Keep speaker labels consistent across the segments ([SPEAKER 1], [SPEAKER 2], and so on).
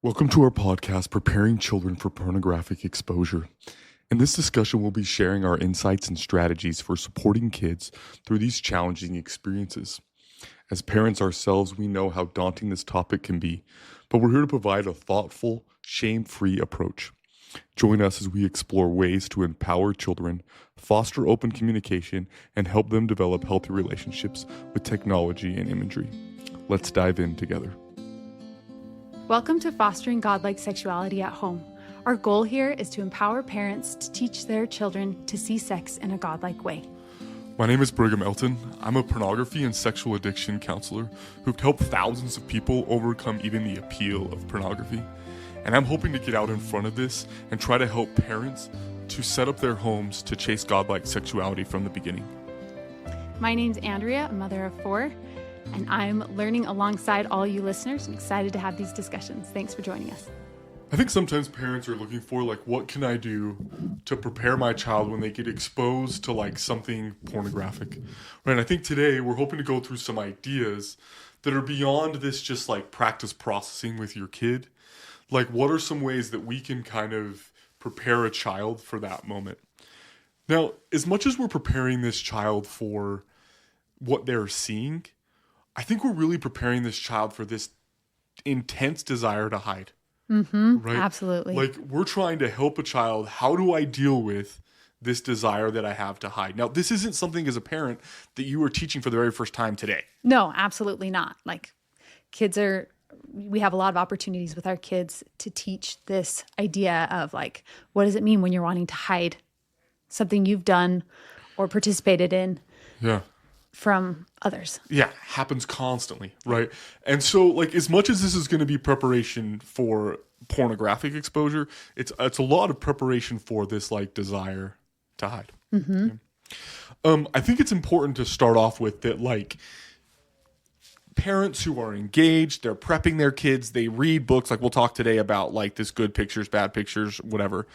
[SPEAKER 1] Welcome to our podcast, Preparing Children for Pornographic Exposure. In this discussion, we'll be sharing our insights and strategies for supporting kids through these challenging experiences. As parents ourselves, we know how daunting this topic can be, but we're here to provide a thoughtful, shame-free approach. Join us as we explore ways to empower children, foster open communication, and help them develop healthy relationships with technology and imagery. Let's dive in together.
[SPEAKER 2] Welcome to Fostering Godlike Sexuality at Home. Our goal here is to empower parents to teach their children to see sex in a godlike way.
[SPEAKER 1] My name is Brigham Elton. I'm a pornography and sexual addiction counselor who've helped thousands of people overcome even the appeal of pornography. And I'm hoping to get out in front of this and try to help parents to set up their homes to chase godlike sexuality from the beginning.
[SPEAKER 2] My name's Andrea, a mother of 4, and I'm learning alongside all you listeners. I'm excited to have these discussions. Thanks for joining us.
[SPEAKER 1] I think sometimes parents are looking for, what can I do to prepare my child when they get exposed to, something pornographic? Right, and I think today we're hoping to go through some ideas that are beyond this just, practice processing with your kid. What are some ways that we can kind of prepare a child for that moment? Now, as much as we're preparing this child for what they're seeing, I think we're really preparing this child for this intense desire to hide.
[SPEAKER 2] Mm-hmm.
[SPEAKER 1] Right?
[SPEAKER 2] Absolutely.
[SPEAKER 1] We're trying to help a child. How do I deal with this desire that I have to hide? Now, this isn't something as a parent that you are teaching for the very first time today.
[SPEAKER 2] No, absolutely not. We have a lot of opportunities with our kids to teach this idea of what does it mean when you're wanting to hide something you've done or participated in?
[SPEAKER 1] Yeah.
[SPEAKER 2] From others.
[SPEAKER 1] Yeah, happens constantly, right? And so, as much as this is going to be preparation for pornographic exposure, it's a lot of preparation for this, desire to hide.
[SPEAKER 2] Mm-hmm.
[SPEAKER 1] Okay? I think it's important to start off with that, parents who are engaged, they're prepping their kids, they read books, we'll talk today about, this good pictures, bad pictures, whatever.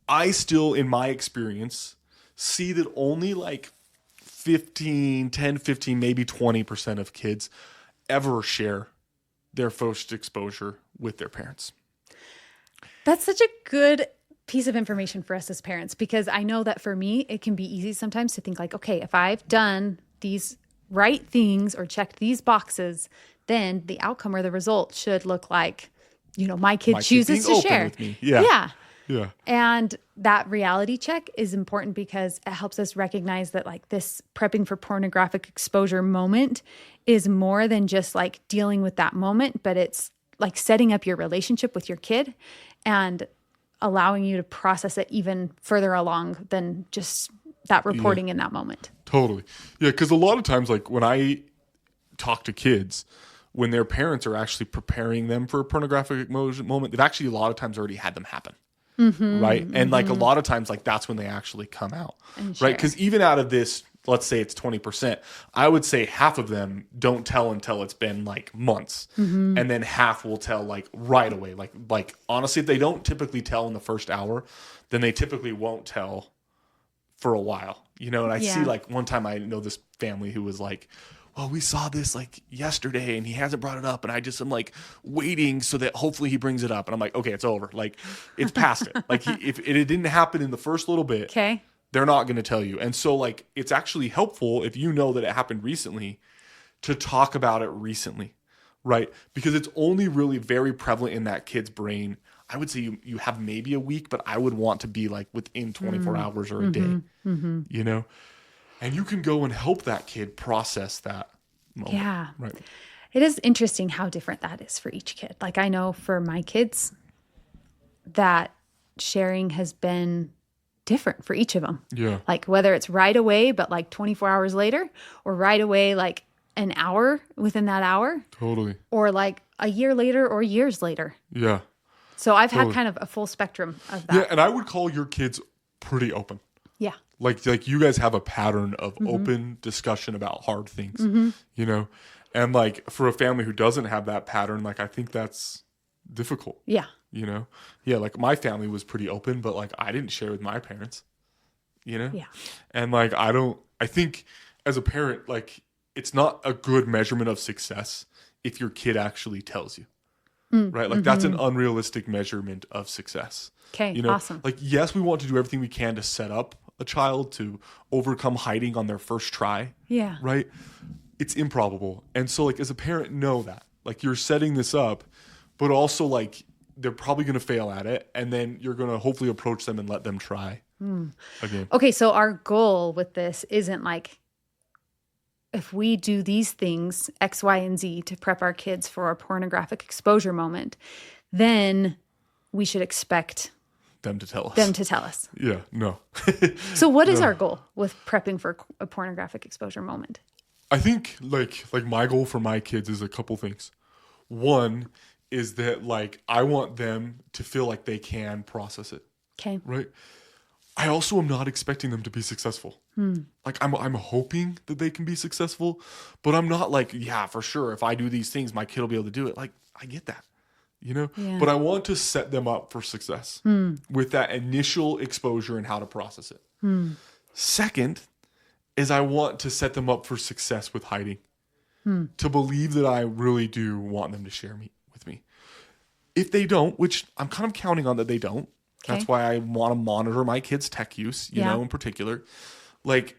[SPEAKER 1] I still, in my experience, see that only, 10, 15, maybe 20% of kids ever share their first exposure with their parents.
[SPEAKER 2] That's such a good piece of information for us as parents, because I know that for me, it can be easy sometimes to think okay, if I've done these right things or checked these boxes, then the outcome or the result should look like, my kid chooses to share.
[SPEAKER 1] With me. Yeah.
[SPEAKER 2] Yeah.
[SPEAKER 1] Yeah.
[SPEAKER 2] And that reality check is important because it helps us recognize that this prepping for pornographic exposure moment is more than just dealing with that moment, but it's setting up your relationship with your kid and allowing you to process it even further along than just that reporting in that moment.
[SPEAKER 1] Totally. Yeah, because a lot of times, when I talk to kids, when their parents are actually preparing them for a pornographic moment, they've actually a lot of times already had them happen.
[SPEAKER 2] Mm-hmm,
[SPEAKER 1] right? And a lot of times, that's when they actually come out, right? Because even out of this, let's say it's 20%, I would say half of them don't tell until it's been months. Mm-hmm. And then half will tell right away. Honestly, if they don't typically tell in the first hour, then they typically won't tell for a while, And I see one time I know this family who was well, we saw this yesterday and he hasn't brought it up. And I just am waiting so that hopefully he brings it up. And I'm okay, it's over. It's past it. If it didn't happen in the first little bit,
[SPEAKER 2] okay,
[SPEAKER 1] they're not going to tell you. And so it's actually helpful if you know that it happened recently to talk about it recently, right? Because it's only really very prevalent in that kid's brain. I would say you have maybe a week, but I would want to be within 24 hours or a day, And you can go and help that kid process that moment.
[SPEAKER 2] Yeah.
[SPEAKER 1] Right.
[SPEAKER 2] It is interesting how different that is for each kid. I know for my kids that sharing has been different for each of them.
[SPEAKER 1] Yeah.
[SPEAKER 2] Whether it's right away, but 24 hours later, or right away, an hour within that hour.
[SPEAKER 1] Totally.
[SPEAKER 2] Or a year later or years later.
[SPEAKER 1] Yeah.
[SPEAKER 2] So I've had kind of a full spectrum of that.
[SPEAKER 1] Yeah. And I would call your kids pretty open.
[SPEAKER 2] Yeah.
[SPEAKER 1] You guys have a pattern of open discussion about hard things, And for a family who doesn't have that pattern, I think that's difficult.
[SPEAKER 2] Yeah.
[SPEAKER 1] Yeah, my family was pretty open, but I didn't share with my parents,
[SPEAKER 2] Yeah.
[SPEAKER 1] And I think as a parent, it's not a good measurement of success if your kid actually tells you. right? Like that's an unrealistic measurement of success.
[SPEAKER 2] Okay,
[SPEAKER 1] You know,
[SPEAKER 2] awesome.
[SPEAKER 1] like, yes, we want to do everything we can to set up a child to overcome hiding on their first try.
[SPEAKER 2] Yeah.
[SPEAKER 1] Right? It's improbable. And so, like, as a parent, know that. Like, you're setting this up, but also, like, they're probably going to fail at it. And then you're going to hopefully approach them and let them try again.
[SPEAKER 2] Okay, so our goal with this isn't like, if we do these things, X, Y, and Z, to prep our kids for a pornographic exposure moment, then we should expect
[SPEAKER 1] Them to tell us. Yeah, no.
[SPEAKER 2] So what is our goal with prepping for a pornographic exposure moment?
[SPEAKER 1] I think like my goal for my kids is a couple things. One is that, like, I want them to feel like they can process it.
[SPEAKER 2] Okay.
[SPEAKER 1] Right? I also am not expecting them to be successful. Like, I'm hoping that they can be successful, but I'm not like, yeah, for sure, if I do these things, my kid will be able to do it. Like, I get that. You know, but I want to set them up for success with that initial exposure and how to process it. Second is I want to set them up for success with hiding, to believe that I really do want them to share with me. If they don't, which I'm kind of counting on that they don't, that's why I want to monitor my kids' tech use, you know, in particular. Like,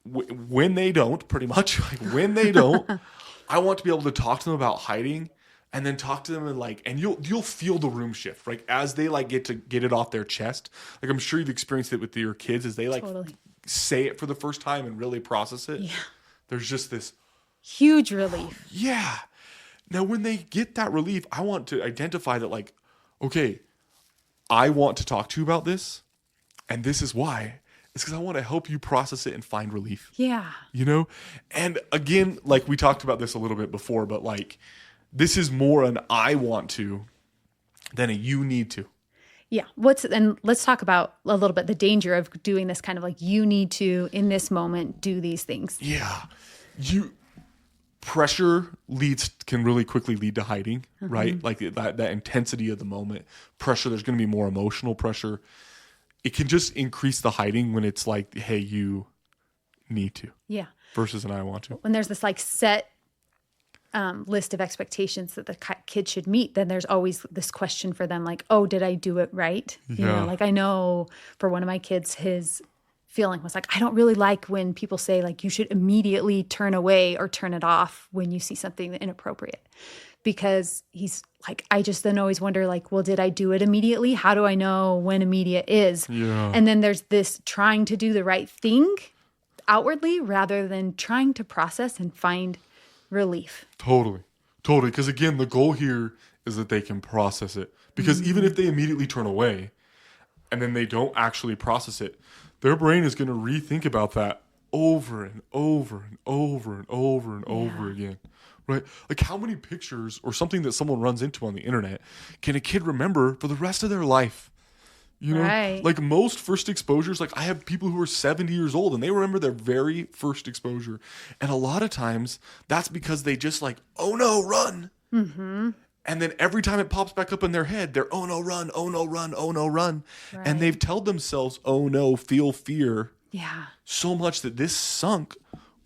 [SPEAKER 1] when they don't, pretty much, like, when they don't, I want to be able to talk to them about hiding. And then talk to them and you'll feel the room shift, right? As they like get it off their chest. Like, I'm sure you've experienced it with your kids as they like say it for the first time and really process it. Yeah. There's just this
[SPEAKER 2] huge relief.
[SPEAKER 1] Yeah. Now, when they get that relief, I want to identify that, like, okay, I want to talk to you about this, and this is why. It's because I want to help you process it and find relief.
[SPEAKER 2] Yeah.
[SPEAKER 1] You know? And again, like, we talked about this a little bit before, but like, this is more an I want to than a you need to.
[SPEAKER 2] Yeah. And let's talk about a little bit the danger of doing this kind of like, you need to, in this moment, do these things.
[SPEAKER 1] Yeah. Pressure can really quickly lead to hiding, right? Like that intensity of the moment. Pressure, there's going to be more emotional pressure. It can just increase the hiding when it's like, hey, you need to.
[SPEAKER 2] Yeah.
[SPEAKER 1] Versus an I want to.
[SPEAKER 2] When there's this like set list of expectations that the kid should meet, then there's always this question for them like, oh, did I do it right? You know, like, I know for one of my kids, his feeling was like, I don't really like when people say like, you should immediately turn away or turn it off when you see something inappropriate, because he's like, I just then always wonder like, well, did I do it immediately? How do I know when immediate is? Yeah. And then there's this trying to do the right thing outwardly rather than trying to process and find relief. Totally.
[SPEAKER 1] Because again, the goal here is that they can process it. Because even if they immediately turn away and then they don't actually process it, their brain is going to rethink about that over and over and over and over and over again. Right? Like, how many pictures or something that someone runs into on the internet can a kid remember for the rest of their life? You know, like most first exposures, like I have people who are 70 years old and they remember their very first exposure. And a lot of times that's because they just like, oh no, run. And then every time it pops back up in their head, they're, oh no, run, oh no, run, oh no, run. And they've told themselves, oh no, feel fear. Yeah. So much that this sunk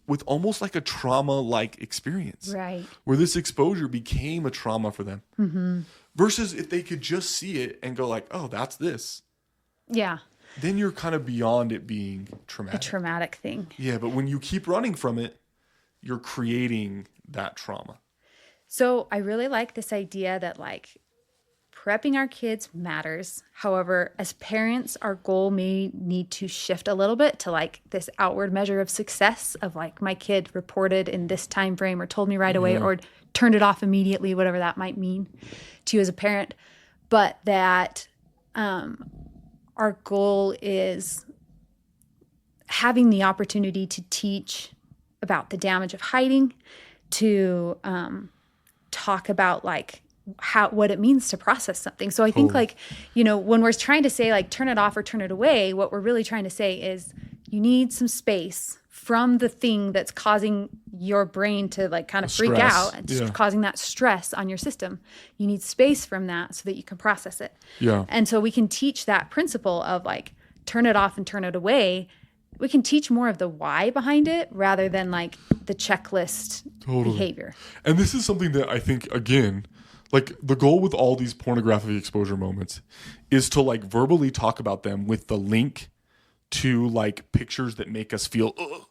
[SPEAKER 1] with almost like a trauma-like experience. Right. Where this exposure became a trauma for them. Versus if they could just see it and go like, oh, that's this. Yeah. Then you're kind of beyond it being traumatic.
[SPEAKER 2] A traumatic thing.
[SPEAKER 1] Yeah, but when you keep running from it, you're creating that trauma.
[SPEAKER 2] So I really like this idea that like prepping our kids matters. However, as parents, our goal may need to shift a little bit to like this outward measure of success of like, my kid reported in this time frame or told me right away or turned it off immediately, whatever that might mean to you as a parent. But that our goal is having the opportunity to teach about the damage of hiding, to talk about like what it means to process something. So I think like, you know, when we're trying to say like, turn it off or turn it away, what we're really trying to say is you need some space from the thing that's causing your brain to like kind of freak out and causing that stress on your system. You need space from that so that you can process it. Yeah. And so we can teach that principle of like, turn it off and turn it away. We can teach more of the why behind it rather than like the checklist behavior.
[SPEAKER 1] And this is something that I think, again, Like the goal with all these pornographic exposure moments is to like verbally talk about them with the link to like pictures that make us feel ugh.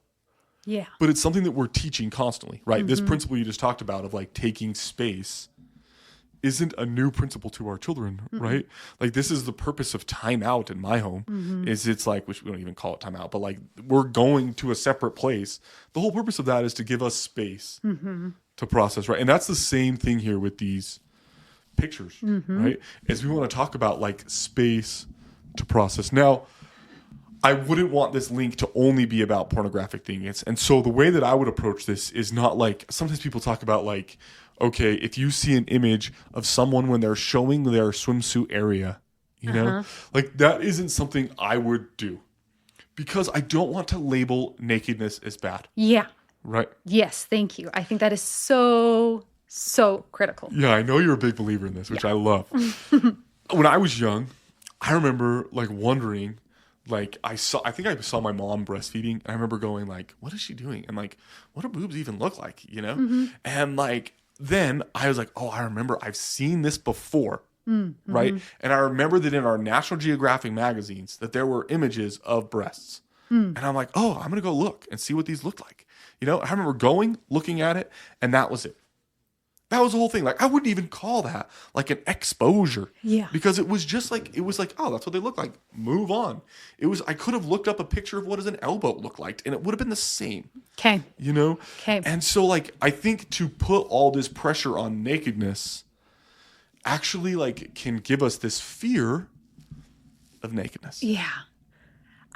[SPEAKER 2] Yeah.
[SPEAKER 1] But it's something that we're teaching constantly, right? This principle you just talked about of like taking space isn't a new principle to our children, right? Like this is the purpose of time out in my home is it's like, which we don't even call it time out, but like we're going to a separate place. The whole purpose of that is to give us space to process, right? And that's the same thing here with these pictures, right? As we want to talk about like space to process. Now, I wouldn't want this link to only be about pornographic things. And so the way that I would approach this is not like, sometimes people talk about like, okay, if you see an image of someone when they're showing their swimsuit area, you know, like that isn't something I would do because I don't want to label nakedness as bad.
[SPEAKER 2] Yeah.
[SPEAKER 1] Right.
[SPEAKER 2] Yes. Thank you. I think that is so critical.
[SPEAKER 1] Yeah. I know you're a big believer in this, which I love. When I was young, I remember like wondering, like I think I saw my mom breastfeeding and I remember going like, what is she doing? And like, what do boobs even look like? You know? And like, then I was like, oh, I remember I've seen this before. Right. And I remember that in our National Geographic magazines that there were images of breasts. And I'm like, oh, I'm going to go look and see what these look like. You know, I remember going, looking at it, and that was it. That was the whole thing. Like, I wouldn't even call that like an exposure.
[SPEAKER 2] Yeah.
[SPEAKER 1] Because it was just like, oh, that's what they look like. Move on. I could have looked up a picture of what does an elbow look like, and it would have been the same.
[SPEAKER 2] Okay.
[SPEAKER 1] You know?
[SPEAKER 2] Okay.
[SPEAKER 1] And so, like, I think to put all this pressure on nakedness actually, like, can give us this fear of nakedness.
[SPEAKER 2] Yeah.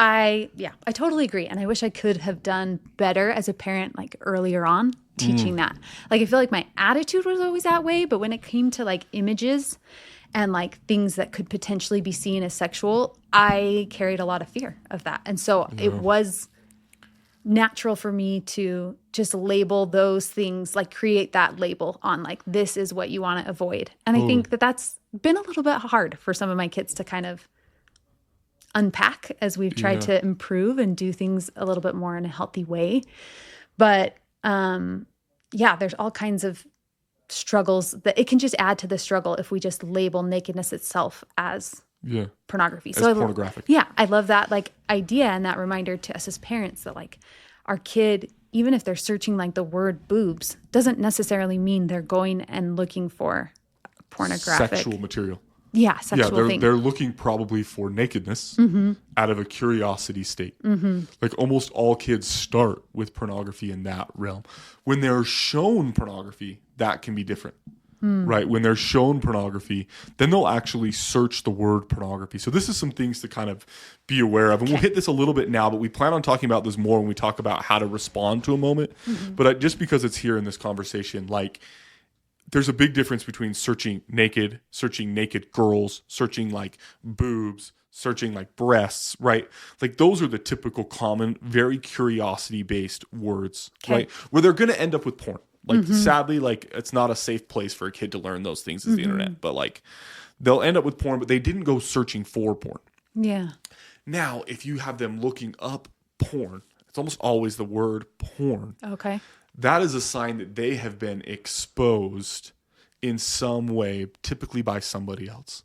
[SPEAKER 2] I totally agree. And I wish I could have done better as a parent, like earlier on, teaching that. Like, I feel like my attitude was always that way. But when it came to like images and like things that could potentially be seen as sexual, I carried a lot of fear of that. And so it was natural for me to just label those things, like create that label on like, this is what you want to avoid. And I think that that's been a little bit hard for some of my kids to kind of unpack as we've tried to improve and do things a little bit more in a healthy way. But there's all kinds of struggles that it can just add to the struggle if we just label nakedness itself as pornography.
[SPEAKER 1] So pornographic.
[SPEAKER 2] I love that like idea and that reminder to us as parents that like our kid, even if they're searching like the word boobs, doesn't necessarily mean they're going and looking for pornographic
[SPEAKER 1] sexual material.
[SPEAKER 2] Sexual thing.
[SPEAKER 1] They're looking probably for nakedness out of a curiosity state. Like almost all kids start with pornography in that realm. When they're shown pornography, that can be different. Right? When they're shown pornography, then they'll actually search the word pornography. So this is some things to kind of be aware of. And we'll hit this a little bit now, but we plan on talking about this more when we talk about how to respond to a moment. But just because it's here in this conversation, like, there's a big difference between searching naked girls, searching like boobs, searching like breasts, right? Like those are the typical common, very curiosity-based words, right? Where they're going to end up with porn. Like sadly, like it's not a safe place for a kid to learn those things is the internet, but like they'll end up with porn, but they didn't go searching for porn. Yeah. Now, if you have them looking up porn, it's almost always the word porn. Okay. That is a sign that they have been exposed in some way, typically by somebody else.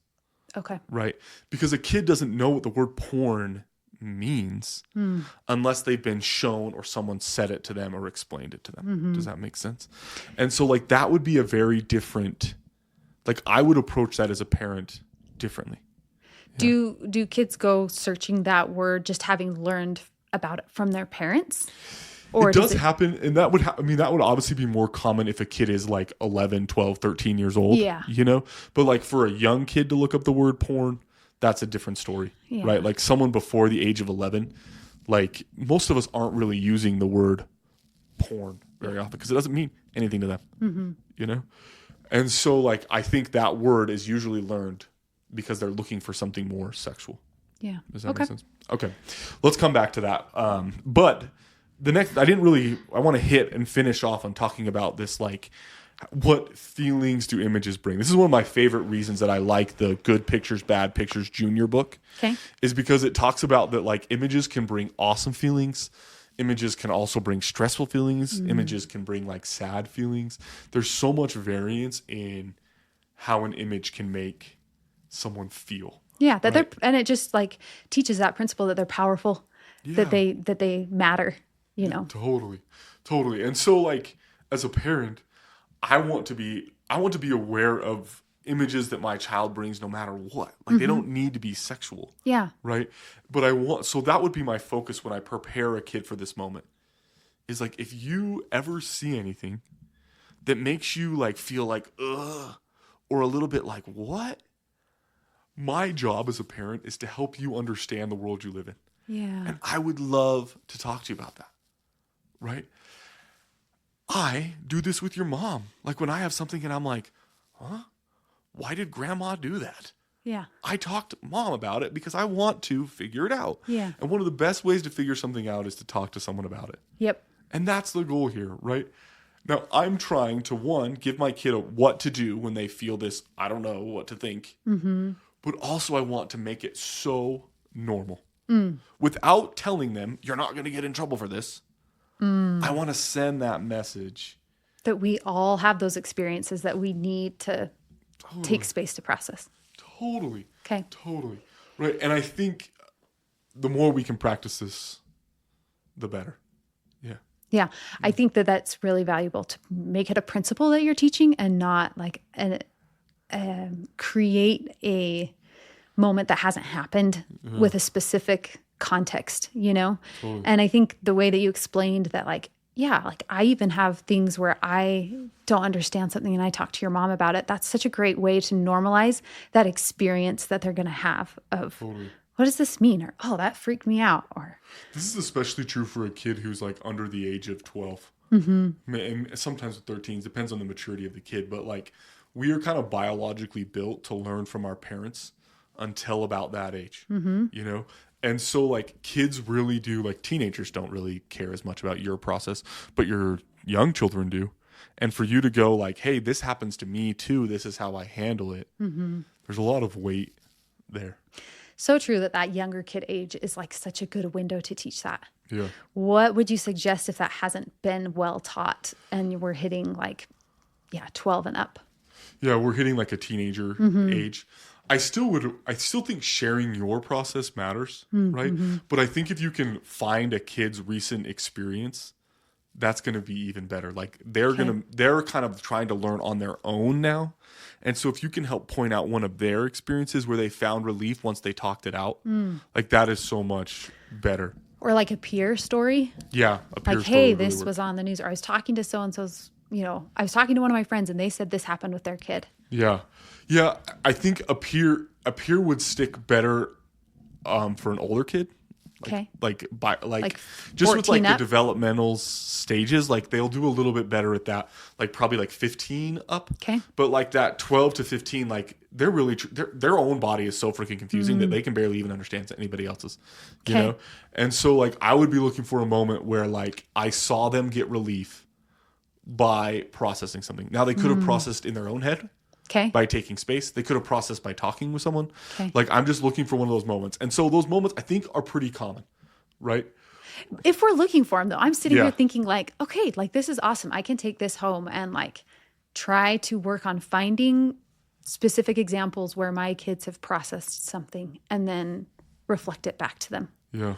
[SPEAKER 1] Okay. Right? Because a kid doesn't know what the word porn means unless they've been shown or someone said it to them or explained it to them. Does that make sense? And so like that would be a very different, like I would approach that as a parent differently. Yeah.
[SPEAKER 2] Do kids go searching that word just having learned about it from their parents?
[SPEAKER 1] Or it does happen, and that would that would obviously be more common if a kid is like 11, 12, 13 years old, you know? But like for a young kid to look up the word porn, that's a different story, right? Like someone before the age of 11, like most of us aren't really using the word porn very often because it doesn't mean anything to them, you know? And so like I think that word is usually learned because they're looking for something more sexual. Yeah. Does that make sense? Okay. Let's come back to that. But the next, I want to hit and finish off on talking about this, like, what feelings do images bring? This is one of my favorite reasons that I like the Good Pictures, Bad Pictures Junior book. Okay. Is because it talks about that, like, images can bring awesome feelings. Images can also bring stressful feelings. Images can bring, like, sad feelings. There's so much variance in how an image can make someone feel.
[SPEAKER 2] Yeah, that and it just like teaches that principle that they're powerful, that they matter, you know.
[SPEAKER 1] Totally. And so like as a parent, I want to be aware of images that my child brings no matter what. Like they don't need to be sexual.
[SPEAKER 2] Yeah.
[SPEAKER 1] Right? But so that would be my focus when I prepare a kid for this moment. Is like if you ever see anything that makes you like feel like ugh or a little bit like what? My job as a parent is to help you understand the world you live in.
[SPEAKER 2] Yeah.
[SPEAKER 1] And I would love to talk to you about that. Right? I do this with your mom. Like when I have something and I'm like, huh? Why did grandma do that?
[SPEAKER 2] Yeah.
[SPEAKER 1] I talked to mom about it because I want to figure it out.
[SPEAKER 2] Yeah.
[SPEAKER 1] And one of the best ways to figure something out is to talk to someone about it.
[SPEAKER 2] Yep.
[SPEAKER 1] And that's the goal here, right? Now, I'm trying to, one, give my kid what to do when they feel this, I don't know what to think. Mm-hmm. But also I want to make it so normal. Without telling them, you're not going to get in trouble for this. I want to send that message.
[SPEAKER 2] That we all have those experiences that we need to take space to process.
[SPEAKER 1] Totally.
[SPEAKER 2] Okay.
[SPEAKER 1] Totally. Right. And I think the more we can practice this, the better. Yeah.
[SPEAKER 2] Yeah. I think that that's really valuable to make it a principle that you're teaching and not like create a moment that hasn't happened with a specific context, you know? Totally. And I think the way that you explained that, like, yeah, like I even have things where I don't understand something and I talk to your mom about it. That's such a great way to normalize that experience that they're going to have of what does this mean? Or, oh, that freaked me out. Or
[SPEAKER 1] this is especially true for a kid who's like under the age of 12. And sometimes with 13, depends on the maturity of the kid. But like we are kind of biologically built to learn from our parents until about that age, you know? And so like kids really do, like teenagers don't really care as much about your process, but your young children do. And for you to go like, hey, this happens to me too. This is how I handle it. There's a lot of weight there.
[SPEAKER 2] So true that younger kid age is like such a good window to teach that.
[SPEAKER 1] Yeah.
[SPEAKER 2] What would you suggest if that hasn't been well taught and we're hitting like, 12 and up?
[SPEAKER 1] Yeah, we're hitting like a teenager age. I still think sharing your process matters, right? But I think if you can find a kid's recent experience, that's going to be even better. Like they're kind of trying to learn on their own now. And so if you can help point out one of their experiences where they found relief once they talked it out, like that is so much better.
[SPEAKER 2] Or like a peer story.
[SPEAKER 1] Yeah. A peer
[SPEAKER 2] like,
[SPEAKER 1] story
[SPEAKER 2] hey,
[SPEAKER 1] really
[SPEAKER 2] this was on the news, or I was talking to so-and-so's, I was talking to one of my friends and they said this happened with their kid.
[SPEAKER 1] Yeah. Yeah. I think a peer would stick better for an older kid.
[SPEAKER 2] Okay.
[SPEAKER 1] Like just with like the developmental stages, like they'll do a little bit better at that. Like probably like 15 up.
[SPEAKER 2] Okay.
[SPEAKER 1] But like that 12 to 15, like they're really their own body is so freaking confusing that they can barely even understand anybody else's. You know. And so like I would be looking for a moment where like I saw them get relief by processing something. Now they could have processed in their own head.
[SPEAKER 2] Okay.
[SPEAKER 1] By taking space. They could have processed by talking with someone.
[SPEAKER 2] Okay.
[SPEAKER 1] Like I'm just looking for one of those moments. And so those moments I think are pretty common, right?
[SPEAKER 2] If we're looking for them though, I'm sitting here thinking like, okay, like this is awesome. I can take this home and like try to work on finding specific examples where my kids have processed something and then reflect it back to them.
[SPEAKER 1] Yeah.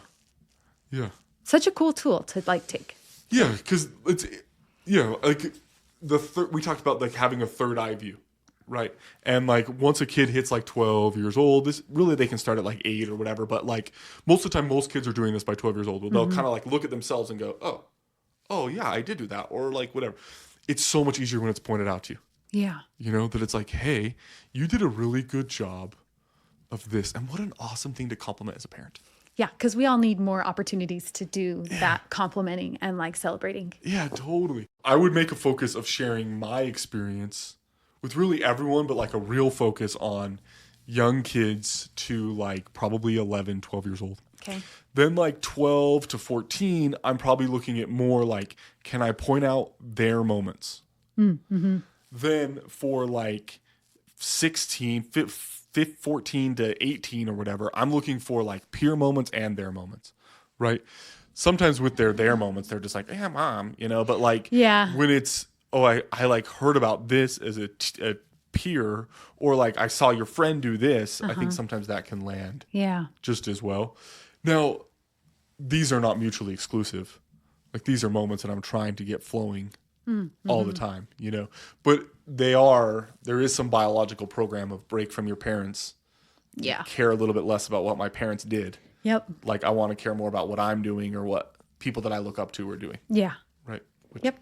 [SPEAKER 1] Yeah.
[SPEAKER 2] Such a cool tool to like take.
[SPEAKER 1] Yeah, because it's, like we talked about like having a third eye view. Right. And like once a kid hits like 12 years old, this really they can start at like 8 or whatever. But like most of the time, most kids are doing this by 12 years old. They'll kind of like look at themselves and go, oh yeah, I did do that. Or like whatever. It's so much easier when it's pointed out to you.
[SPEAKER 2] Yeah.
[SPEAKER 1] You know, that it's like, hey, you did a really good job of this. And what an awesome thing to compliment as a parent.
[SPEAKER 2] Yeah. Because we all need more opportunities to do that complimenting and like celebrating.
[SPEAKER 1] Yeah, totally. I would make a focus of sharing my experience with really everyone, but like a real focus on young kids to like probably 11, 12 years old.
[SPEAKER 2] Okay.
[SPEAKER 1] Then like 12 to 14, I'm probably looking at more like, can I point out their moments? Then for like 16, 14 to 18 or whatever, I'm looking for like peer moments and their moments, right? Sometimes with their moments, they're just like, yeah, mom, but like when it's, I like heard about this as a peer, or like I saw your friend do this, I think sometimes that can land just as well. Now, these are not mutually exclusive. Like these are moments that I'm trying to get flowing all the time, you know. But there is some biological program of break from your parents.
[SPEAKER 2] Yeah.
[SPEAKER 1] Care a little bit less about what my parents did.
[SPEAKER 2] Yep.
[SPEAKER 1] Like I want to care more about what I'm doing or what people that I look up to are doing.
[SPEAKER 2] Yeah.
[SPEAKER 1] Right.
[SPEAKER 2] Yep.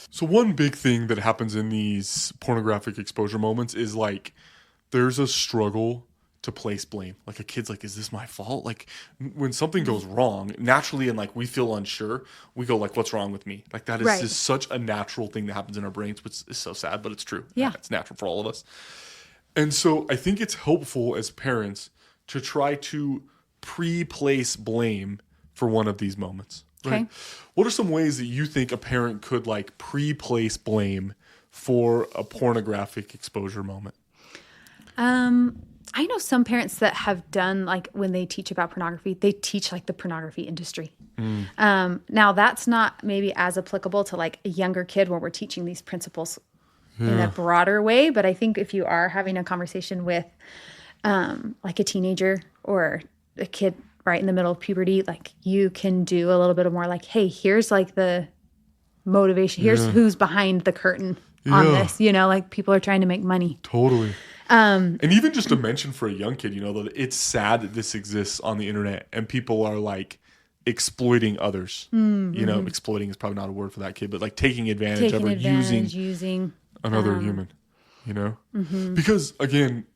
[SPEAKER 1] So one big thing that happens in these pornographic exposure moments is like there's a struggle to place blame. Like a kid's like, is this my fault? Like when something goes wrong, naturally, and like we feel unsure, we go like, what's wrong with me? Like that is just such a natural thing that happens in our brains, which is so sad, but it's true.
[SPEAKER 2] Yeah.
[SPEAKER 1] It's natural for all of us. And so I think it's helpful as parents to try to pre-place blame for one of these moments. Right? Okay. What are some ways that you think a parent could like pre-place blame for a pornographic exposure moment?
[SPEAKER 2] I know some parents that have done like when they teach about pornography, they teach like the pornography industry. Now that's not maybe as applicable to like a younger kid where we're teaching these principles in a broader way. But I think if you are having a conversation with like a teenager or a kid right in the middle of puberty, like you can do a little bit of more like, hey, here's like the motivation. Here's who's behind the curtain on this, you know, like people are trying to make money.
[SPEAKER 1] Totally. And even just to mention for a young kid, you know, that it's sad that this exists on the internet and people are like exploiting others. You know, exploiting is probably not a word for that kid, but like taking advantage of or using another human, you know, because again,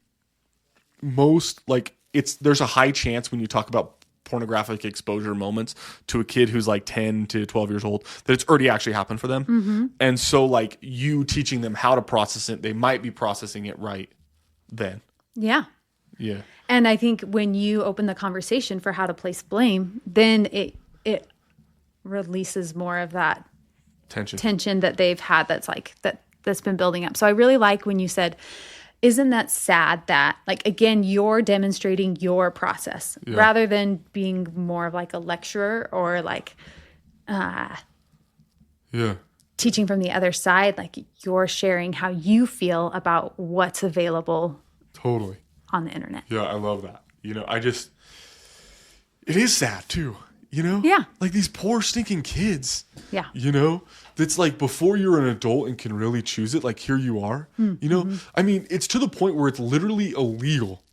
[SPEAKER 1] most like there's a high chance when you talk about pornographic exposure moments to a kid who's like 10 to 12 years old that it's already actually happened for them. And so like you teaching them how to process it, they might be processing it right then. Yeah.
[SPEAKER 2] And I think when you open the conversation for how to place blame, then it releases more of that tension that they've had that's been building up. So I really like when you said, isn't that sad that, like, again, you're demonstrating your process rather than being more of like a lecturer or like teaching from the other side. Like you're sharing how you feel about what's available on the internet.
[SPEAKER 1] Yeah, I love that. You know, it is sad too, you know?
[SPEAKER 2] Yeah.
[SPEAKER 1] Like these poor stinking kids.
[SPEAKER 2] Yeah.
[SPEAKER 1] You know? That's like before you're an adult and can really choose it, like here you are, you know? I mean, it's to the point where it's literally illegal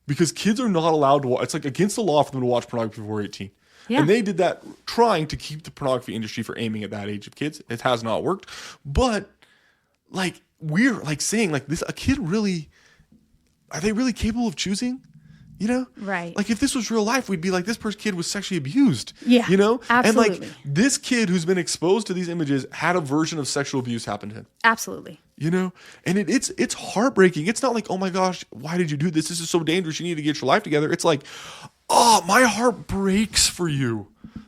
[SPEAKER 1] because kids are not allowed to watch. It's like against the law for them to watch pornography before 18. Yeah. And they did that trying to keep the pornography industry for aiming at that age of kids. It has not worked. But like we're like saying like this, a kid really, are they really capable of choosing? You know?
[SPEAKER 2] Right.
[SPEAKER 1] Like if this was real life, we'd be like, this kid was sexually abused.
[SPEAKER 2] Yeah.
[SPEAKER 1] You know?
[SPEAKER 2] Absolutely.
[SPEAKER 1] And like this kid who's been exposed to these images had a version of sexual abuse happen to him.
[SPEAKER 2] Absolutely.
[SPEAKER 1] You know? And it's heartbreaking. It's not like, oh my gosh, why did you do this? This is so dangerous. You need to get your life together. It's like, oh, my heart breaks for you.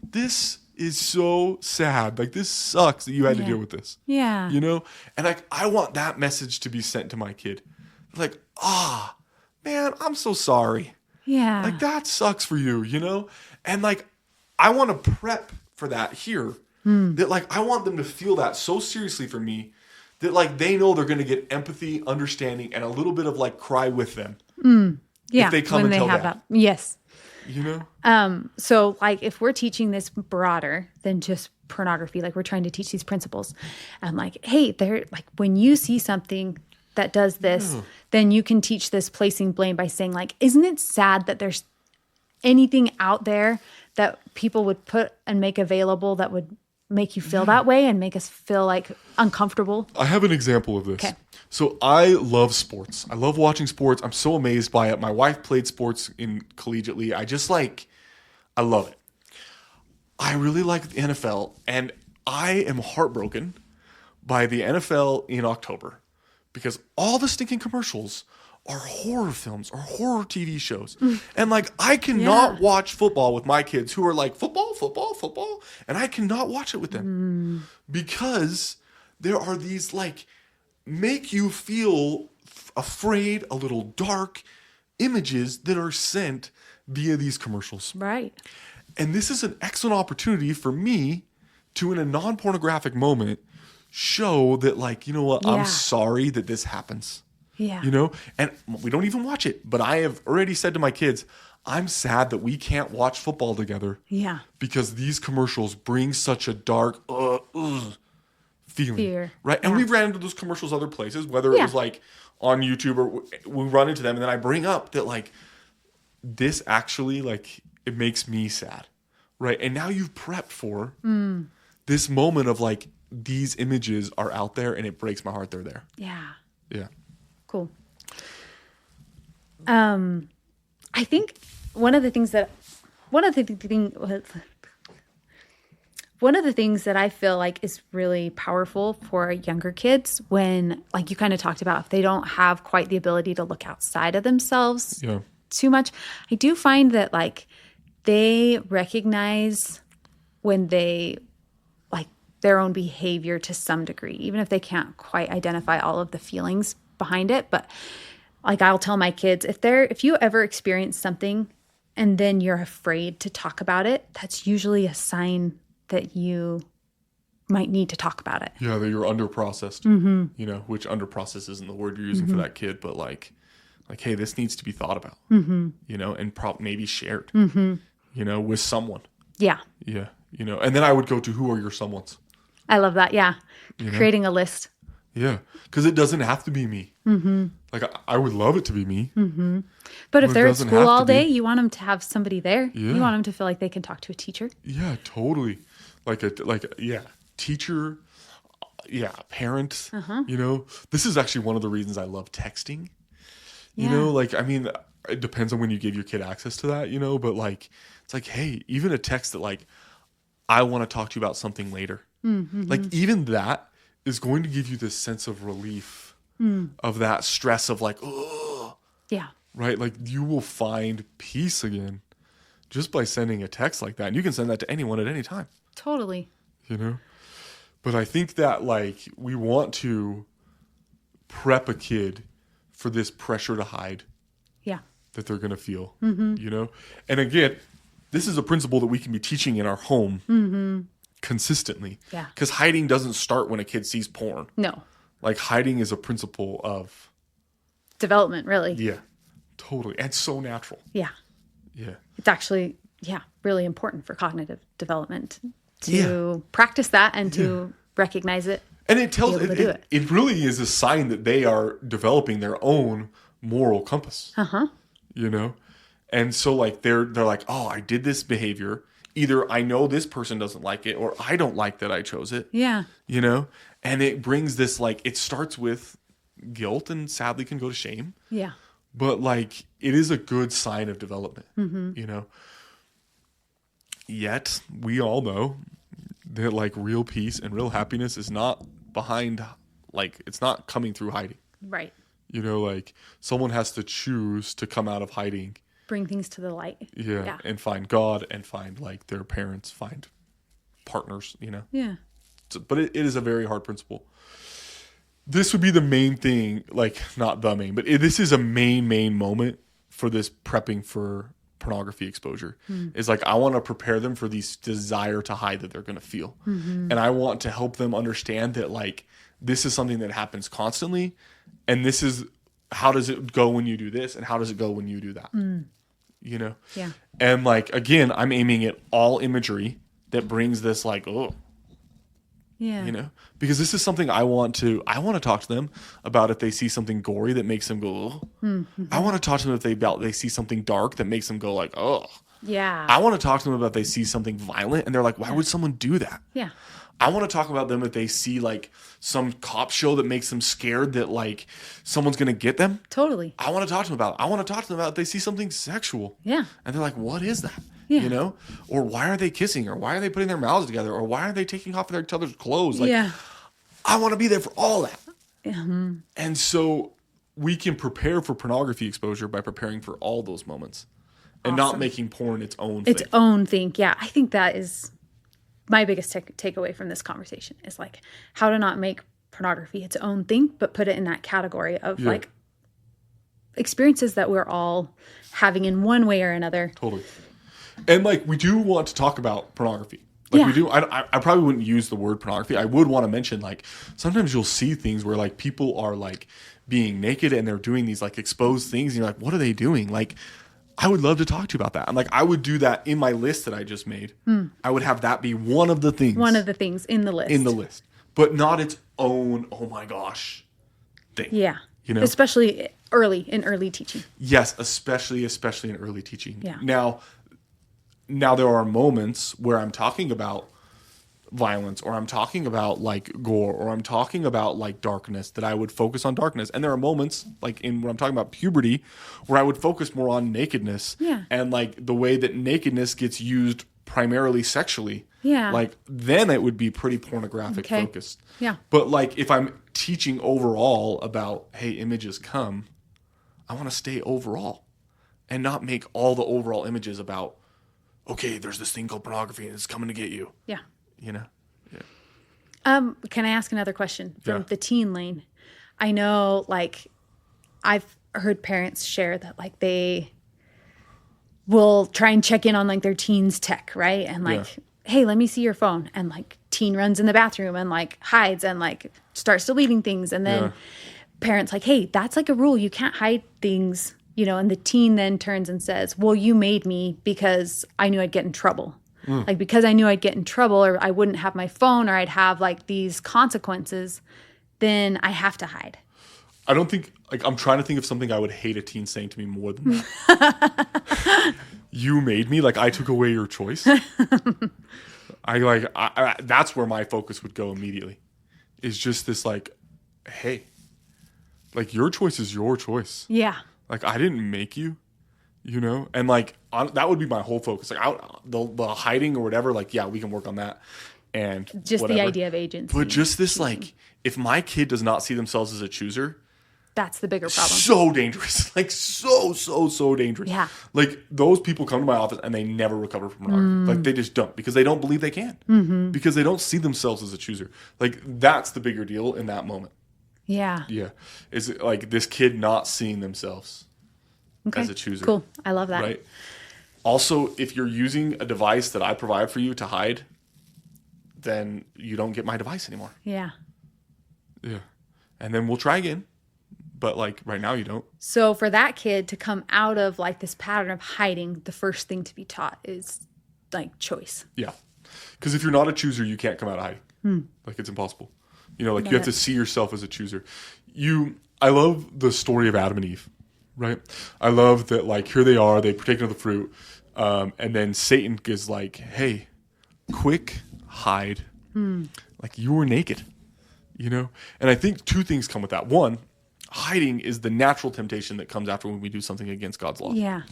[SPEAKER 1] This is so sad. Like this sucks that you had to deal with this.
[SPEAKER 2] Yeah.
[SPEAKER 1] You know? And like I want that message to be sent to my kid. Like, man, I'm so sorry.
[SPEAKER 2] Yeah.
[SPEAKER 1] Like that sucks for you, you know? And like, I want to prep for that here. That like, I want them to feel that so seriously for me that like, they know they're going to get empathy, understanding, and a little bit of like cry with them.
[SPEAKER 2] Yeah.
[SPEAKER 1] If they come and tell that.
[SPEAKER 2] Yes.
[SPEAKER 1] You know?
[SPEAKER 2] So like if we're teaching this broader than just pornography, like we're trying to teach these principles, I'm like, hey, they're like, when you see something that does this, then you can teach this placing blame by saying like, isn't it sad that there's anything out there that people would put and make available that would make you feel that way and make us feel like uncomfortable?
[SPEAKER 1] I have an example of this.
[SPEAKER 2] Okay.
[SPEAKER 1] So I love sports. I love watching sports. I'm so amazed by it. My wife played sports in collegiately. I love it. I really like the NFL, and I am heartbroken by the NFL in October because all the stinking commercials are horror films or horror TV shows. And like, I cannot watch football with my kids who are like, football. And I cannot watch it with them because there are these like, make you feel afraid, a little dark images that are sent via these commercials.
[SPEAKER 2] Right.
[SPEAKER 1] And this is an excellent opportunity for me to, in a non-pornographic moment, show that like, you know what, I'm sorry that this happens.
[SPEAKER 2] Yeah.
[SPEAKER 1] You know, and we don't even watch it. But I have already said to my kids, I'm sad that we can't watch football together.
[SPEAKER 2] Yeah.
[SPEAKER 1] Because these commercials bring such a dark feeling.
[SPEAKER 2] Fear.
[SPEAKER 1] Right. And we've ran into those commercials other places, whether it was like on YouTube or we run into them. And then I bring up that like this actually like it makes me sad. Right. And now you've prepped for this moment of like these images are out there and it breaks my heart they're there.
[SPEAKER 2] Yeah.
[SPEAKER 1] Yeah.
[SPEAKER 2] Cool. I think one of the things that I feel like is really powerful for younger kids when, like you kind of talked about, if they don't have quite the ability to look outside of themselves too much, I do find that like they recognize when they like their own behavior to some degree, even if they can't quite identify all of the feelings behind it. But like I'll tell my kids, if you ever experience something and then you're afraid to talk about it, that's usually a sign that you might need to talk about it.
[SPEAKER 1] Yeah, that you're under-processed, you know, which under-process isn't the word you're using for that kid, but like, hey, this needs to be thought about, you know, and maybe shared, you know, with someone.
[SPEAKER 2] Yeah.
[SPEAKER 1] Yeah. You know, and then I would go to who are your someones?
[SPEAKER 2] I love that. Yeah.
[SPEAKER 1] You know?
[SPEAKER 2] Creating a list.
[SPEAKER 1] Yeah. Because it doesn't have to be me. Like, I would love it to be me.
[SPEAKER 2] But if they're at school all day, you want them to have somebody there.
[SPEAKER 1] Yeah.
[SPEAKER 2] You want them to feel like they can talk to a teacher.
[SPEAKER 1] Yeah, totally. Teacher, parent, you know. This is actually one of the reasons I love texting. You know, like, I mean, it depends on when you give your kid access to that, you know, but like, it's like, hey, even a text that like, I want to talk to you about something later. Like, even that is going to give you this sense of relief of that stress of like, oh,
[SPEAKER 2] yeah,
[SPEAKER 1] right? Like, you will find peace again just by sending a text like that. And you can send that to anyone at any time.
[SPEAKER 2] Totally.
[SPEAKER 1] You know? But I think that like, we want to prep a kid for this pressure to hide.
[SPEAKER 2] Yeah.
[SPEAKER 1] That they're going to feel, you know? And again, this is a principle that we can be teaching in our home consistently.
[SPEAKER 2] Yeah.
[SPEAKER 1] Because hiding doesn't start when a kid sees porn.
[SPEAKER 2] No.
[SPEAKER 1] Like, hiding is a principle of
[SPEAKER 2] development, really.
[SPEAKER 1] Yeah, totally. And so natural.
[SPEAKER 2] Yeah.
[SPEAKER 1] Yeah.
[SPEAKER 2] It's actually, really important for cognitive development to practice that and to recognize it.
[SPEAKER 1] And it tells it really is a sign that they are developing their own moral compass. You know? And so like they're like, oh, I did this behavior. Either I know this person doesn't like it or I don't like that I chose it.
[SPEAKER 2] Yeah.
[SPEAKER 1] You know? And it brings this like, it starts with guilt and sadly can go to shame.
[SPEAKER 2] Yeah.
[SPEAKER 1] But like, it is a good sign of development, you know? Yet we all know that like real peace and real happiness is not behind, like, it's not coming through hiding.
[SPEAKER 2] Right.
[SPEAKER 1] You know, like someone has to choose to come out of hiding.
[SPEAKER 2] Bring things to the light.
[SPEAKER 1] Yeah. And find God and find like their parents, find partners, you know?
[SPEAKER 2] Yeah.
[SPEAKER 1] So, but it is a very hard principle. This would be the main thing, like not the main, but this is a main moment for this prepping for pornography exposure. Is like, I want to prepare them for these desire to hide that they're going to feel. And I want to help them understand that like, this is something that happens constantly. And this is, how does it go when you do this? And how does it go when you do that? You know?
[SPEAKER 2] Yeah.
[SPEAKER 1] And like, again, I'm aiming at all imagery that brings this like, oh,
[SPEAKER 2] yeah,
[SPEAKER 1] you know, because this is something I want to talk to them about. If they see something gory that makes them go, oh. I want to talk to them if they see something dark that makes them go like, oh.
[SPEAKER 2] Yeah.
[SPEAKER 1] I want to talk to them about if they see something violent and they're like, why would someone do that?
[SPEAKER 2] Yeah.
[SPEAKER 1] I want to talk about them if they see like some cop show that makes them scared that like someone's going to get them.
[SPEAKER 2] Totally.
[SPEAKER 1] I want to talk to them about it. I want to talk to them about if they see something sexual.
[SPEAKER 2] Yeah.
[SPEAKER 1] And they're like, what is that?
[SPEAKER 2] Yeah.
[SPEAKER 1] You know? Or why are they kissing? Or why are they putting their mouths together? Or why are they taking off each other's clothes? Like, I want to be there for all that. And so we can prepare for pornography exposure by preparing for all those moments and not making porn its own thing.
[SPEAKER 2] Its own thing. Yeah. I think that is my biggest takeaway from this conversation is like how to not make pornography its own thing, but put it in that category of like experiences that we're all having in one way or another.
[SPEAKER 1] Totally. And like, we do want to talk about pornography. Like we do. I probably wouldn't use the word pornography. I would want to mention, like, sometimes you'll see things where like people are like being naked and they're doing these like exposed things. And you're like, what are they doing? Like, I would love to talk to you about that. And like, I would do that in my list that I just made. I would have that be one of the things.
[SPEAKER 2] One of the things in the list.
[SPEAKER 1] In the list. But not its own, oh my gosh, thing.
[SPEAKER 2] Yeah.
[SPEAKER 1] You know?
[SPEAKER 2] Especially in early teaching.
[SPEAKER 1] Yes, especially in early teaching.
[SPEAKER 2] Yeah.
[SPEAKER 1] Now there are moments where I'm talking about violence, or I'm talking about like gore, or I'm talking about like darkness, that I would focus on darkness. And there are moments like when I'm talking about puberty where I would focus more on nakedness.
[SPEAKER 2] Yeah.
[SPEAKER 1] And like the way that nakedness gets used primarily sexually.
[SPEAKER 2] Yeah.
[SPEAKER 1] Like then it would be pretty pornographic focused.
[SPEAKER 2] Yeah.
[SPEAKER 1] But like if I'm teaching overall about, hey, images come, I want to stay overall and not make all the overall images about, okay, there's this thing called pornography and it's coming to get you.
[SPEAKER 2] Yeah.
[SPEAKER 1] You know? Yeah.
[SPEAKER 2] Can I ask another question from the teen lane? I know, like, I've heard parents share that, like, they will try and check in on, like, their teen's tech, right? And, like, hey, let me see your phone. And, like, teen runs in the bathroom and, like, hides and, like, starts deleting things. And then parents, like, hey, that's, like, a rule. You can't hide things, you know. And the teen then turns and says, well, you made me because I knew I'd get in trouble. Like, because I knew I'd get in trouble, or I wouldn't have my phone, or I'd have like these consequences, then I have to hide.
[SPEAKER 1] I don't think, like, I'm trying to think of something I would hate a teen saying to me more than that. You made me, like I took away your choice. I that's where my focus would go immediately. Is just this like, hey, like your choice is your choice.
[SPEAKER 2] Yeah.
[SPEAKER 1] Like I didn't make you. You know, and like that would be my whole focus. Like the hiding or whatever. Like, yeah, we can work on that. And
[SPEAKER 2] just
[SPEAKER 1] whatever.
[SPEAKER 2] the idea of agency.
[SPEAKER 1] But just this, like, if my kid does not see themselves as a chooser,
[SPEAKER 2] that's the bigger problem.
[SPEAKER 1] So dangerous. Like so dangerous.
[SPEAKER 2] Yeah.
[SPEAKER 1] Like those people come to my office and they never recover from pornography. Like they just don't, because they don't believe they can. Because they don't see themselves as a chooser. Like that's the bigger deal in that moment.
[SPEAKER 2] Yeah.
[SPEAKER 1] Yeah. Is it like this kid not seeing themselves as a chooser?
[SPEAKER 2] Cool. I love that.
[SPEAKER 1] Right. Also, if you're using a device that I provide for you to hide, then you don't get my device anymore.
[SPEAKER 2] Yeah.
[SPEAKER 1] Yeah. And then we'll try again. But like right now you don't.
[SPEAKER 2] So for that kid to come out of like this pattern of hiding, the first thing to be taught is like choice.
[SPEAKER 1] Yeah. Because if you're not a chooser, you can't come out of hiding. Like it's impossible. You know, like you have to see yourself as a chooser. I love the story of Adam and Eve, right? I love that, like, here they are, they partake of the fruit, and then Satan is like, hey, quick, hide. Like, you were naked, you know? And I think two things come with that. One, hiding is the natural temptation that comes after when we do something against God's law.
[SPEAKER 2] Yeah.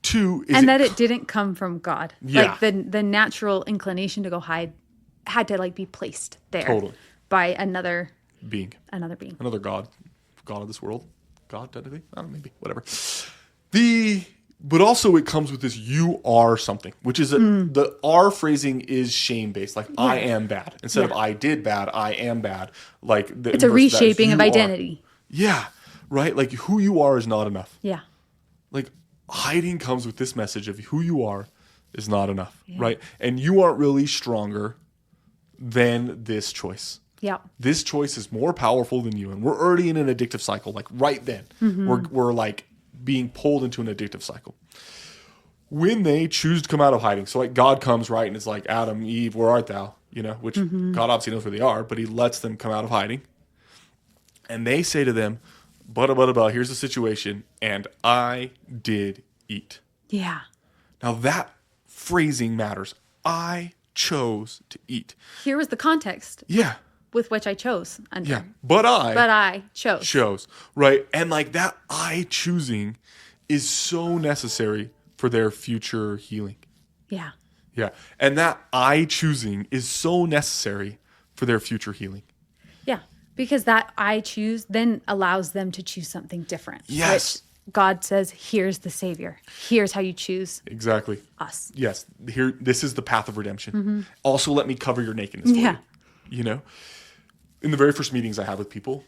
[SPEAKER 1] Two is...
[SPEAKER 2] And that it didn't come from God.
[SPEAKER 1] Yeah.
[SPEAKER 2] Like, the natural inclination to go hide had to, like, be placed there.
[SPEAKER 1] Totally.
[SPEAKER 2] By another
[SPEAKER 1] being.
[SPEAKER 2] Another being.
[SPEAKER 1] Another God of this world. God, technically? I don't know, maybe. Whatever. But also it comes with this you are something, which is the R phrasing is shame-based. Like, I am bad. Instead of I did bad, I am bad. Like
[SPEAKER 2] it's a reshaping of identity.
[SPEAKER 1] Yeah. Right? Like, who you are is not enough.
[SPEAKER 2] Yeah.
[SPEAKER 1] Like, hiding comes with this message of who you are is not enough. Yeah. Right? And you aren't really stronger than this choice.
[SPEAKER 2] Yeah.
[SPEAKER 1] This choice is more powerful than you. And we're already in an addictive cycle. Like right then, we're like being pulled into an addictive cycle. When they choose to come out of hiding, so like God comes, right, and it's like, Adam, Eve, where art thou? You know, which God obviously knows where they are, but he lets them come out of hiding. And they say to them, here's the situation, and I did eat.
[SPEAKER 2] Yeah.
[SPEAKER 1] Now that phrasing matters. I chose to eat.
[SPEAKER 2] Here was the context.
[SPEAKER 1] Yeah.
[SPEAKER 2] With which I chose. Under.
[SPEAKER 1] Yeah. But I
[SPEAKER 2] chose.
[SPEAKER 1] Chose. Right. And like that I choosing is so necessary for their future healing.
[SPEAKER 2] Yeah.
[SPEAKER 1] Yeah. And that I choosing is so necessary for their future healing.
[SPEAKER 2] Yeah. Because that I choose then allows them to choose something different.
[SPEAKER 1] Yes.
[SPEAKER 2] Which God says, here's the Savior. Here's how you choose.
[SPEAKER 1] Exactly.
[SPEAKER 2] Us.
[SPEAKER 1] Yes. Here, this is the path of redemption. Also, let me cover your nakedness for you. You know? In the very first meetings I have with people,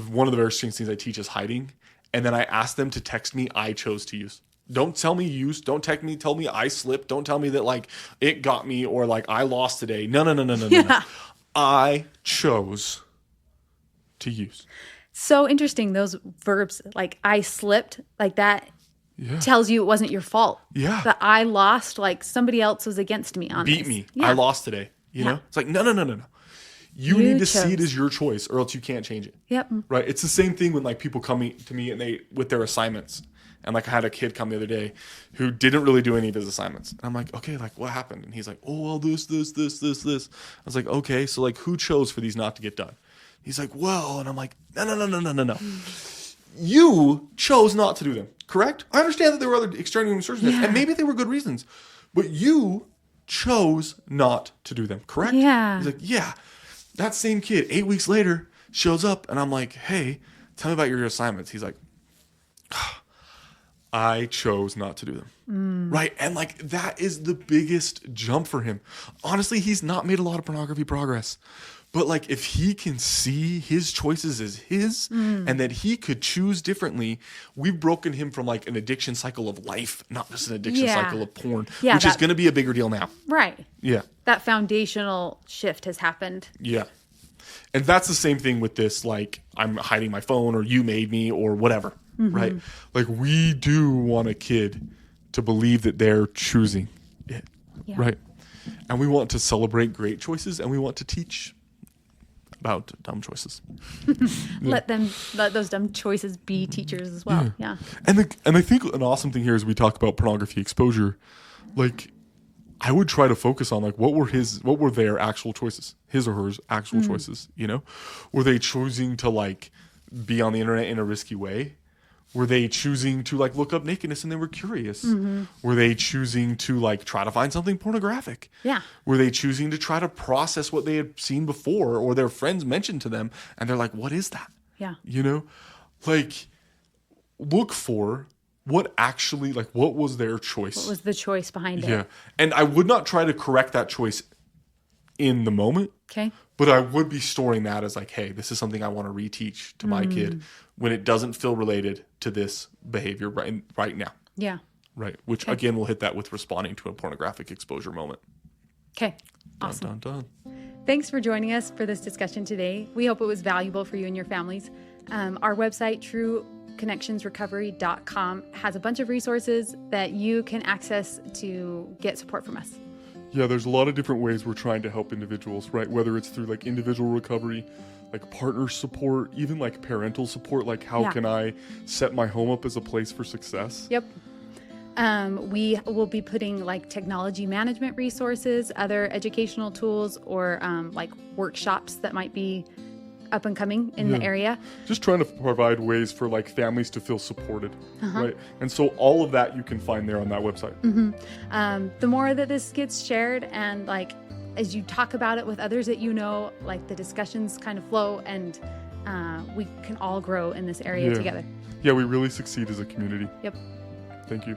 [SPEAKER 1] one of the very first things I teach is hiding. And then I ask them to text me, I chose to use. Don't tell me use. Don't tell me I slipped. Don't tell me that like it got me or like I lost today. No. No. I chose to use.
[SPEAKER 2] So interesting. Those verbs like I slipped, like that tells you it wasn't your fault.
[SPEAKER 1] Yeah.
[SPEAKER 2] That I lost, like somebody else was against me on
[SPEAKER 1] Beat
[SPEAKER 2] this.
[SPEAKER 1] me.
[SPEAKER 2] Yeah.
[SPEAKER 1] I lost today. You know? It's like, no. You need to see it as your choice or else you can't change it.
[SPEAKER 2] Yep.
[SPEAKER 1] Right? It's the same thing when like people come to me and they with their assignments. And like I had a kid come the other day who didn't really do any of his assignments. And I'm like, okay, like what happened? And he's like, oh, well, this. I was like, okay, so like who chose for these not to get done? He's like, well, and I'm like, no. You chose not to do them, correct? I understand that there were other extraneous circumstances, and maybe they were good reasons, but you chose not to do them, correct?
[SPEAKER 2] Yeah.
[SPEAKER 1] He's like, yeah. That same kid, 8 weeks later, shows up, and I'm like, hey, tell me about your assignments. He's like, I chose not to do them. Right? And like that is the biggest jump for him. Honestly, he's not made a lot of pornography progress. But like if he can see his choices as his and that he could choose differently, we've broken him from like an addiction cycle of life, not just an addiction cycle of porn, which is going to be a bigger deal now.
[SPEAKER 2] Right.
[SPEAKER 1] Yeah.
[SPEAKER 2] That foundational shift has happened.
[SPEAKER 1] Yeah. And that's the same thing with this, like I'm hiding my phone or you made me or whatever. Right? Like we do want a kid to believe that they're choosing it. Yeah. Right? And we want to celebrate great choices and we want to teach about dumb choices.
[SPEAKER 2] Let those dumb choices be teachers as well. Yeah.
[SPEAKER 1] And I think an awesome thing here is we talk about pornography exposure. Like I would try to focus on like what were their actual choices, his or hers actual choices, you know? Were they choosing to like be on the internet in a risky way? Were they choosing to like look up nakedness and they were curious? Were they choosing to like try to find something pornographic?
[SPEAKER 2] Yeah.
[SPEAKER 1] Were they choosing to try to process what they had seen before or their friends mentioned to them and they're like, what is that?
[SPEAKER 2] Yeah.
[SPEAKER 1] You know? Like look for what actually like what was their choice?
[SPEAKER 2] What was the choice behind it?
[SPEAKER 1] Yeah. And I would not try to correct that choice in the moment.
[SPEAKER 2] Okay.
[SPEAKER 1] But I would be storing that as like, hey, this is something I want to reteach to my kid when it doesn't feel related to this behavior right now.
[SPEAKER 2] Yeah.
[SPEAKER 1] Right. Which again, we'll hit that with responding to a pornographic exposure moment.
[SPEAKER 2] Okay. Awesome.
[SPEAKER 1] Dun.
[SPEAKER 2] Thanks for joining us for this discussion today. We hope it was valuable for you and your families. Our website, trueconnectionsrecovery.com, has a bunch of resources that you can access to get support from us.
[SPEAKER 1] Yeah, there's a lot of different ways we're trying to help individuals, right? Whether it's through like individual recovery, like partner support, even like parental support, like how can I set my home up as a place for success?
[SPEAKER 2] Yep. We will be putting like technology management resources, other educational tools, or like workshops that might be up and coming in the area.
[SPEAKER 1] Just trying to provide ways for like families to feel supported, right? And so all of that you can find there on that website.
[SPEAKER 2] The more that this gets shared and like as you talk about it with others that you know, like the discussions kind of flow and we can all grow in this area together.
[SPEAKER 1] Yeah, we really succeed as a community.
[SPEAKER 2] Yep.
[SPEAKER 1] Thank you.